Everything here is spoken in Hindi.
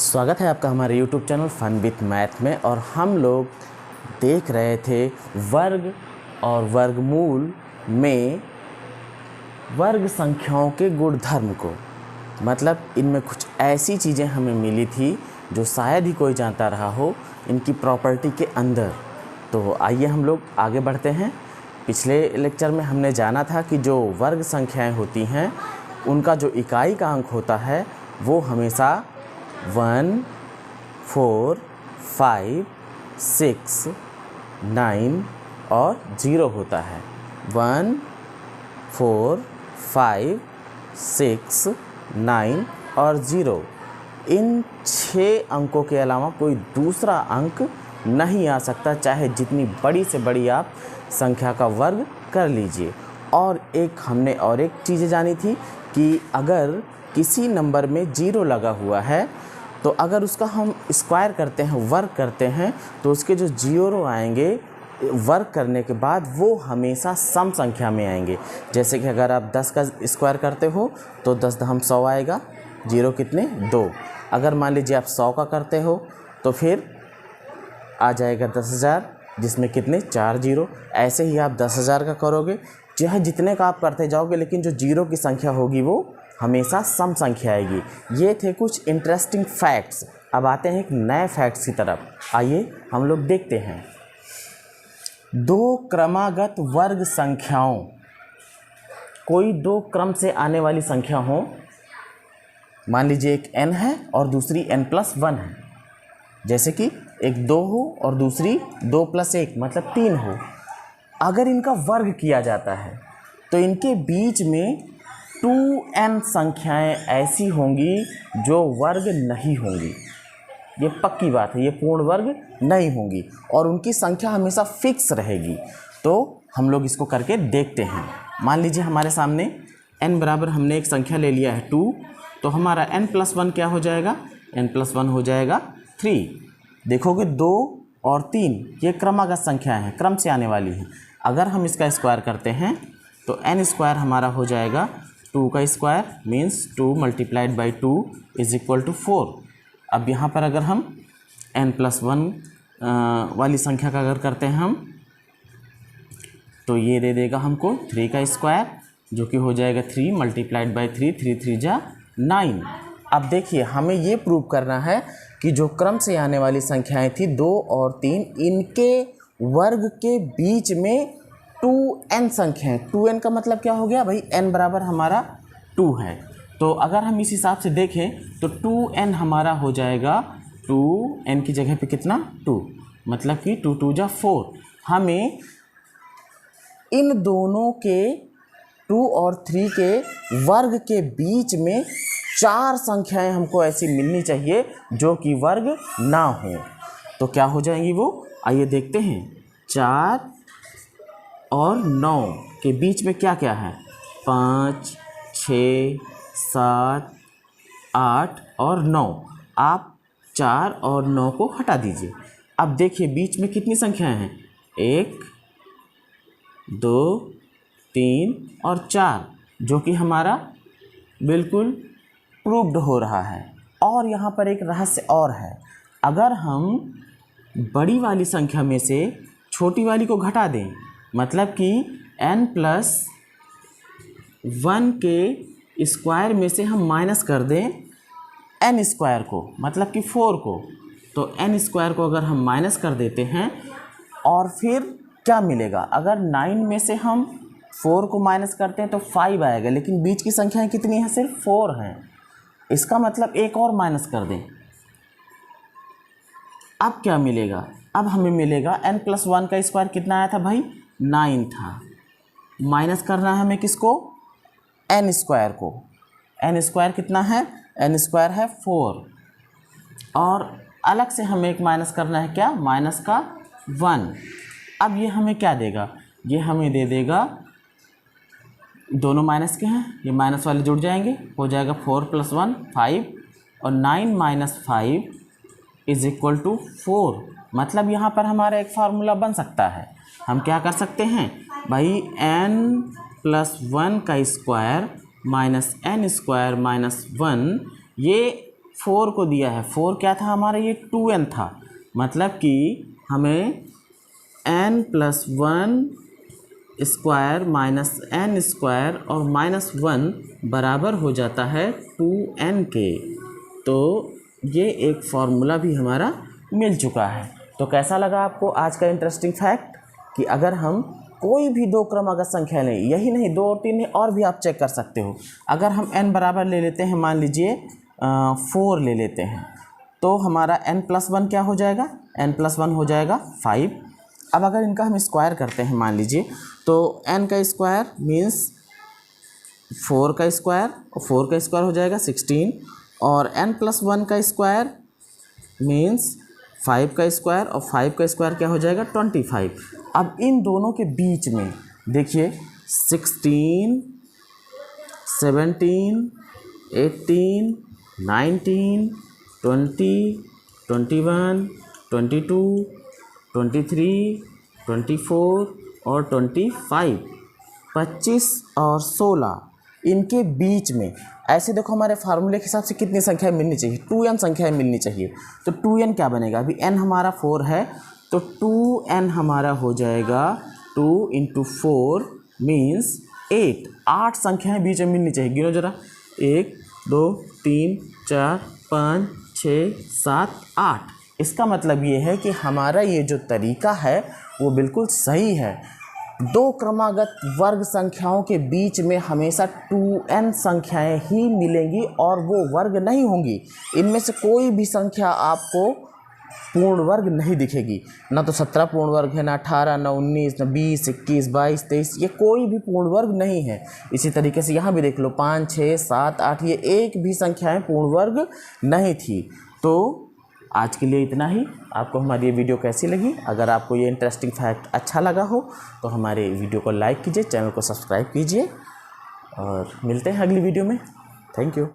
स्वागत है आपका हमारे YouTube channel fun with math में। और हम लोग देख रहे थे वर्ग और वर्गमूल में वर्ग संख्याओं के गुणधर्म को। मतलब इनमें कुछ ऐसी चीज़ें हमें मिली थी जो शायद ही कोई जानता रहा हो इनकी प्रॉपर्टी के अंदर। तो आइए हम लोग आगे बढ़ते हैं। पिछले लेक्चर में हमने जाना था कि जो वर्ग संख्याएं होती हैं उनका जो इकाई का अंक होता है वो हमेशा 1, 4, 5, 6, 9 और 0 होता है। 1, 4, 5, 6, 9 और 0, इन 6 अंकों के अलावा कोई दूसरा अंक नहीं आ सकता, चाहे जितनी बड़ी से बड़ी आप संख्या का वर्ग कर लीजिए। और हमने एक चीज़ जानी थी कि अगर किसी नंबर में 0 लगा हुआ है तो अगर उसका हम स्क्वायर करते हैं, वर्ग करते हैं, तो उसके जो 0 आएंगे वर्ग करने के बाद वो हमेशा सम संख्या में आएंगे। जैसे कि अगर आप 10 का स्क्वायर करते हो तो 10 दहम 100 आएगा, 0 कितने 2। अगर मान लीजिए आप 100 का करते हो तो फिर आ जाएगा 10,000, जिसमें कितने 4 0। ऐसे ही आप 10,000 का करोगे, चाहे जितने का आप करते जाओगे, लेकिन जो 0 की संख्या होगी वो हमेशा सम संख्या आएगी। ये थे कुछ इंटरेस्टिंग फैक्ट्स। अब आते हैं एक नए फैक्ट्स की तरफ। आइए हम लोग देखते हैं। 2 क्रमागत वर्ग संख्याओं, कोई 2 क्रम से आने वाली संख्या हो, मान लीजिए एक n है और दूसरी n+1 है। जैसे कि एक 2 हो और दूसरी 2 + 1 मतलब 3 हो। अगर इनका वर्ग किया जाता है तो इनके बीच में 2n संख्याएं ऐसी होंगी जो वर्ग नहीं होंगी। ये पक्की बात है, ये पूर्ण वर्ग नहीं होंगी और उनकी संख्या हमेशा फिक्स रहेगी। तो हम लोग इसको करके देखते हैं। मान लीजिए हमारे सामने n बराबर हमने एक संख्या ले लिया है 2, तो हमारा n+1 क्या हो जाएगा, n+1 हो जाएगा 3। देखोगे 2 और 3 ये क्रमागत संख्या है, क्रम से आने वाली है। अगर हम इसका स्क्वायर करते हैं तो n² हमारा हो जाएगा 2 का स्क्वायर मीन्स 2 × 2 = 4। अब यहाँ पर अगर हम n+1 वाली संख्या का अगर करते हैं हम, तो ये दे देगा हमको 3 का स्क्वायर, जो कि हो जाएगा 3 × 3, 3 3 जा 9। अब देखिए हमें ये प्रूव करना है कि जो क्रम से आने वाली संख्याएं थी 2 और 3, इनके वर्ग के बीच में 2n संख्याएं। 2n का मतलब क्या हो गया भाई, n बराबर हमारा 2 है। तो अगर हम इस हिसाब से देखें तो 2n हमारा हो जाएगा 2n की जगह पे कितना 2, मतलब कि 2 2 जा 4। हमें इन दोनों के 2 और 3 के वर्ग के बीच में 4 संख्याएं हमको ऐसी मिलनी चाहिए जो कि वर्ग ना हो। तो क्या हो जाएंगी वो, आइए देखते हैं। 4 और 9 के बीच में क्या क्या है, 5, 6, 7, 8 और 9। आप 4 और 9 को हटा दीजिए। अब देखिए बीच में कितनी संख्याएं हैं, 1, 2, 3 और 4, जो कि हमारा बिल्कुल प्रूव्ड हो रहा है। और यहाँ पर एक रहस्य और है, अगर हम बड़ी वाली संख्या में से छोटी वाली को घटा दें, मतलब कि n+1 के स्क्वायर में से हम माइनस कर दें n² को, मतलब कि 4 को, तो n² को अगर हम माइनस कर देते हैं और फिर क्या मिलेगा, अगर 9 में से हम 4 को माइनस करते हैं तो 5 आएगा, लेकिन बीच की संख्याएं कितनी हैं, सिर्फ 4 हैं। इसका मतलब एक और माइनस कर दें, अब क्या मिलेगा, अब हमें मिलेगा n+1 का स्क्वायर कितना आया था भाई, 9 था। माइनस करना है हमें किसको, n² को। n² कितना है, n² है 4। और अलग से हमें एक माइनस करना है, क्या, माइनस का 1। अब ये हमें क्या देगा, ये हमें दे देगा, दोनों माइनस के हैं, ये माइनस वाले जुड़ जाएंगे, हो जाएगा 4 + 1 5 और 9 - 5 = 4। मतलब यहाँ पर हमारा एक फार्मूला बन सकता है। हम क्या कर सकते हैं भाई, n+1 का स्क्वायर -n² - 1, ये 4 को दिया है। 4 क्या था हमारा, ये 2n था, मतलब कि हमें n+1 square minus n square और -1 बराबर हो जाता है 2n के। तो ये एक फॉर्मूला भी हमारा मिल चुका है। तो कैसा लगा आपको आज का इंटरेस्टिंग फैक्ट कि अगर हम कोई भी दो क्रमागत संख्या लें, यही नहीं 2 और 3 नहीं, और भी आप चेक कर सकते हो। अगर हम n बराबर ले लेते हैं, मान लीजिए 4 ले लेते हैं, तो हमारा n+1 क्या हो जाएगा, n+1 हो जाएगा 5। अब अगर इनका हम स्क्वायर करते हैं मान लीजिए, तो n का स्क्वायर मीन्स 4 का स्क्वायर, और 4 का स्क्वायर हो जाएगा 16, और n+1 का स्क्वायर मीन्स 5 का स्क्वायर, और 5 का स्क्वायर क्या हो जाएगा 25। अब इन दोनों के बीच में देखिए 16, 17, 18, 19, 20, 21, 22, 23, 24 और 25, 25 और 16, इनके बीच में ऐसे देखो हमारे फार्मूले के हिसाब से कितनी संख्याएं मिलनी चाहिए, 2n संख्याएं मिलनी चाहिए। तो 2n क्या बनेगा, अभी n हमारा 4 है, तो 2n हमारा हो जाएगा 2 × 4 मीन्स 8। 8 संख्याएं बीच में मिलनी चाहिए। गिनो जरा, 1 2 3 4 5 6 7 8। इसका मतलब ये है कि हमारा ये जो तरीका है वो बिल्कुल सही है। दो क्रमागत वर्ग संख्याओं के बीच में हमेशा 2n संख्याएं ही मिलेंगी और वो वर्ग नहीं होंगी। इनमें से कोई भी संख्या आपको पूर्ण वर्ग नहीं दिखेगी, ना तो 17 पूर्ण वर्ग है, ना 18, ना 19, ना 20, 21, 22, 23, ये कोई भी पूर्ण वर्ग नहीं है। इसी तरीके से यहाँ भी देख लो 5, 6, 7, 8, ये एक भी संख्याएं पूर्ण वर्ग नहीं थी। तो आज के लिए इतना ही। आपको हमारी ये वीडियो कैसी लगी? अगर आपको ये इंटरेस्टिंग फैक्ट अच्छा लगा हो तो हमारे वीडियो को लाइक कीजिए, चैनल को सब्सक्राइब कीजिए, और मिलते हैं अगली वीडियो में। Thank you.